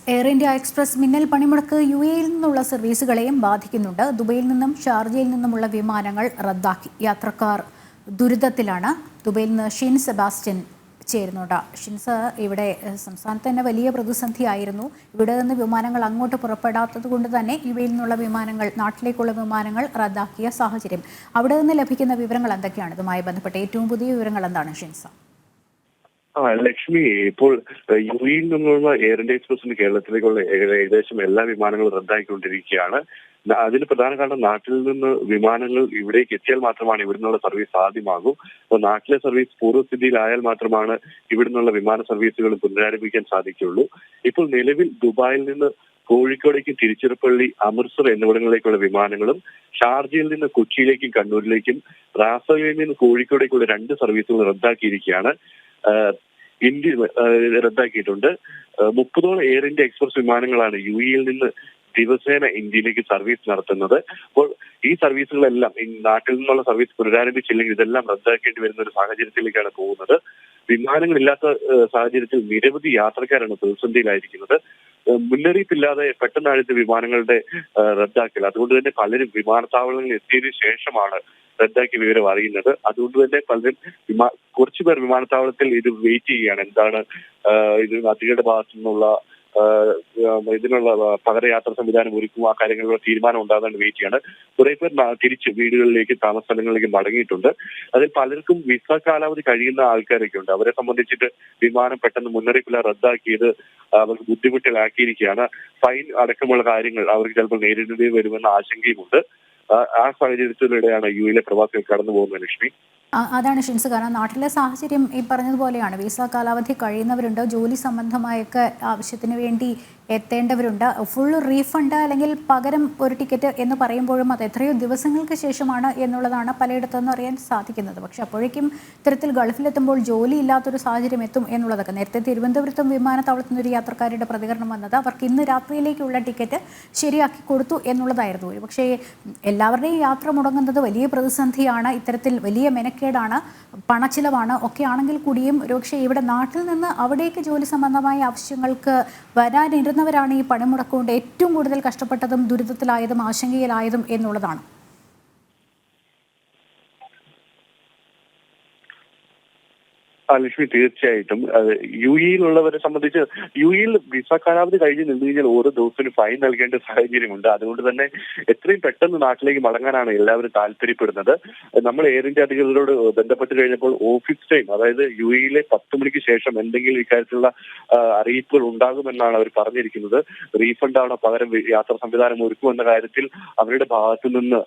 Air India express മിന്നൽ പണിമുടക്ക് യുഎഇയിൽ നിന്നുള്ള സർവീസുകളെയും ബാധിക്കുന്നുണ്ട്. ദുബൈയിൽ നിന്നും ഷാർജയിൽ നിന്നുമുള്ള വിമാനങ്ങൾ റദ്ദാക്കി. യാത്രക്കാർ ദുരിതത്തിലാണ്. ദുബൈയിൽ നിന്ന് ഷിൻ സെബാസ്റ്റ്യൻ ചേരുന്നുണ്ട്. ഷിൻസ്, ഇവിടെ സംസ്ഥാനത്ത് തന്നെ വലിയ പ്രതിസന്ധിയായിരുന്നു. ഇവിടെ നിന്ന് വിമാനങ്ങൾ അങ്ങോട്ട് പുറപ്പെടാത്തത് കൊണ്ട് തന്നെ യുഎഇയിൽ നിന്നുള്ള വിമാനങ്ങൾ, നാട്ടിലേക്കുള്ള വിമാനങ്ങൾ റദ്ദാക്കിയ സാഹചര്യം. അവിടെ നിന്ന് ലഭിക്കുന്ന വിവരങ്ങൾ എന്തൊക്കെയാണ്? ഇതുമായി ബന്ധപ്പെട്ട ഏറ്റവും പുതിയ വിവരങ്ങൾ എന്താണ് ഷിൻസ? ലക്ഷ്മി, ഇപ്പോൾ യുഎഇയിൽ നിന്നുള്ള എയർ ഇന്ത്യ എക്സ്പ്രസിന് കേരളത്തിലേക്കുള്ള ഏകദേശം എല്ലാ വിമാനങ്ങളും റദ്ദാക്കിക്കൊണ്ടിരിക്കുകയാണ്. അതിന് പ്രധാന കാരണം നാട്ടിൽ നിന്ന് വിമാനങ്ങൾ ഇവിടേക്ക് എത്തിയാൽ മാത്രമാണ് ഇവിടെ നിന്നുള്ള സർവീസ് സാധ്യമാകൂ. അപ്പോൾ നാട്ടിലെ സർവീസ് പൂർവ്വസ്ഥിതിയിലായാൽ മാത്രമാണ് ഇവിടെ നിന്നുള്ള വിമാന സർവീസുകൾ പുനരാരംഭിക്കാൻ സാധിക്കുകയുള്ളൂ. ഇപ്പോൾ നിലവിൽ ദുബായിൽ നിന്ന് കോഴിക്കോടേക്കും തിരുച്ചിറപ്പള്ളി, അമൃത്സർ എന്നിവിടങ്ങളിലേക്കുള്ള വിമാനങ്ങളും ഷാർജയിൽ നിന്ന് കൊച്ചിയിലേക്കും കണ്ണൂരിലേക്കും റാസയിൽ നിന്ന് കോഴിക്കോടേക്കുള്ള 2 സർവീസുകൾ റദ്ദാക്കിയിരിക്കുകയാണ്. ഇന്ത്യ റദ്ദാക്കിയിട്ടുണ്ട്. 30ഓളം എയർ ഇന്ത്യ എക്സ്പ്രസ് വിമാനങ്ങളാണ് യുഎഇയിൽ നിന്ന് ദിവസേന ഇന്ത്യയിലേക്ക് സർവീസ് നടത്തുന്നത്. അപ്പോൾ ഈ സർവീസുകളെല്ലാം നാട്ടിൽ നിന്നുള്ള സർവീസ് പുനരാരംഭിച്ചില്ലെങ്കിൽ ഇതെല്ലാം റദ്ദാക്കേണ്ടി വരുന്ന ഒരു സാഹചര്യത്തിലേക്കാണ് പോകുന്നത്. വിമാനങ്ങളില്ലാത്ത സാഹചര്യത്തിൽ നിരവധി യാത്രക്കാരാണ് പ്രതിസന്ധിയിലായിരിക്കുന്നത്. മുന്നറിയിപ്പില്ലാതെ പെട്ടെന്നാഴ്ച വിമാനങ്ങളുടെ റദ്ദാക്കൽ. അതുകൊണ്ട് തന്നെ പലരും വിമാനത്താവളങ്ങളിൽ എത്തിയതിനു ശേഷമാണ് റദ്ദാക്കിയ വിവരം അറിയുന്നത്. അതുകൊണ്ട് തന്നെ പലരും കുറച്ചുപേർ വിമാനത്താവളത്തിൽ ഇത് വെയിറ്റ് ചെയ്യുകയാണ്. എന്താണ് ഇത് അധികൃതരുടെ ഭാഗത്തു നിന്നുള്ള ഇതിനുള്ള പകരയാത്ര സംവിധാനം ഒരുക്കും, ആ കാര്യങ്ങളിലുള്ള തീരുമാനം ഉണ്ടാകാൻ വെയിറ്റ് ചെയ്യാണ്. കുറെ പേർ തിരിച്ച് വീടുകളിലേക്ക്, താമസ സ്ഥലങ്ങളിലേക്ക് മടങ്ങിയിട്ടുണ്ട്. അതിൽ പലർക്കും വിസ കാലാവധി കഴിയുന്ന ആൾക്കാരൊക്കെ ഉണ്ട്. അവരെ സംബന്ധിച്ചിട്ട് വിമാനം പെട്ടെന്ന് മുന്നറിയിപ്പില്ല റദ്ദാക്കിയത് അവർക്ക് ബുദ്ധിമുട്ടിലാക്കിയിരിക്കുകയാണ്. ഫൈൻ അടക്കമുള്ള കാര്യങ്ങൾ അവർക്ക് ചിലപ്പോൾ നേരിടേണ്ടി വരുമെന്ന ആശങ്കയുമുണ്ട്. ആ സാഹചര്യത്തിലൂടെയാണ് യുഎയിലെ പ്രവാസികൾ കടന്നു പോകുന്നത്. ലക്ഷ്മി, അതാണ് ഷിൻസ്. കാരണം നാട്ടിലെ സാഹചര്യം ഈ പറഞ്ഞതുപോലെയാണ്. വിസ കാലാവധി കഴിയുന്നവരുണ്ട്, ജോലി സംബന്ധമായൊക്കെ ആവശ്യത്തിന് വേണ്ടി എത്തേണ്ടവരുണ്ട്. ഫുൾ റീഫണ്ട് അല്ലെങ്കിൽ പകരം ഒരു ടിക്കറ്റ് എന്ന് പറയുമ്പോഴും അത് എത്രയോ ദിവസങ്ങൾക്ക് ശേഷമാണ് എന്നുള്ളതാണ് പലയിടത്തുനിന്ന് അറിയാൻ സാധിക്കുന്നത്. പക്ഷെ അപ്പോഴേക്കും ഇത്തരത്തിൽ ഗൾഫിലെത്തുമ്പോൾ ജോലി ഇല്ലാത്തൊരു സാഹചര്യം എത്തും എന്നുള്ളതൊക്കെ. നേരത്തെ തിരുവനന്തപുരത്തും വിമാനത്താവളത്തിൽ നിന്നൊരു യാത്രക്കാരുടെ പ്രതികരണം വന്നത് അവർക്ക് ഇന്ന് രാത്രിയിലേക്കുള്ള ടിക്കറ്റ് ശരിയാക്കി കൊടുത്തു എന്നുള്ളതായിരുന്നു. പക്ഷേ എല്ലാവരുടെയും യാത്ര മുടങ്ങുന്നത് വലിയ പ്രതിസന്ധിയാണ്. ഇത്തരത്തിൽ വലിയ മെനക്കേടാണ്, പണച്ചിലവാണ് ഒക്കെ ആണെങ്കിൽ കൂടിയും ഒരുപക്ഷെ ഇവിടെ നാട്ടിൽ നിന്ന് അവിടേക്ക് ജോലി സംബന്ധമായ ആവശ്യങ്ങൾക്ക് വരാനിരുന്നവരാണ് ഈ പണിമുടക്കുകൊണ്ട് ഏറ്റവും കൂടുതൽ കഷ്ടപ്പെട്ടതും ദുരിതത്തിലായതും ആശങ്കയിലായതും എന്നുള്ളതാണ്. ലക്ഷ്മി, തീർച്ചയായിട്ടും യുഎഇയിലുള്ളവരെ സംബന്ധിച്ച് യുഎഇയിൽ വിസ കാലാവധി കഴിഞ്ഞ് നിന്ന് കഴിഞ്ഞാൽ ഓരോ ദിവസവും ഫൈൻ നൽകേണ്ട സാഹചര്യമുണ്ട്. അതുകൊണ്ട് തന്നെ എത്രയും പെട്ടെന്ന് നാട്ടിലേക്ക് മടങ്ങാനാണ് എല്ലാവരും താല്പര്യപ്പെടുന്നത്. നമ്മൾ എയർ ഇന്ത്യ അധികൃതരോട് ബന്ധപ്പെട്ട് കഴിഞ്ഞപ്പോൾ ഓഫീസ് ടൈം, അതായത് യുഎഇയിലെ 10 മണിക്ക് ശേഷം എന്തെങ്കിലും ഇക്കാര്യത്തിലുള്ള അറിയിപ്പുകൾ ഉണ്ടാകുമെന്നാണ് അവർ പറഞ്ഞിരിക്കുന്നത്. റീഫണ്ട് ആണോ പകരം യാത്രാ സംവിധാനം ഒരുക്കുമെന്ന കാര്യത്തിൽ അവരുടെ ഭാഗത്തു നിന്ന്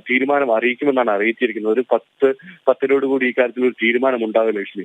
തീരുമാനം അറിയിക്കുമെന്നാണ് അറിയിച്ചിരിക്കുന്നത്. ഒരു 10-10 കൂടി ഈ കാര്യത്തിൽ ഒരു തീരുമാനം ഉണ്ടാകും. ലക്ഷ്മി.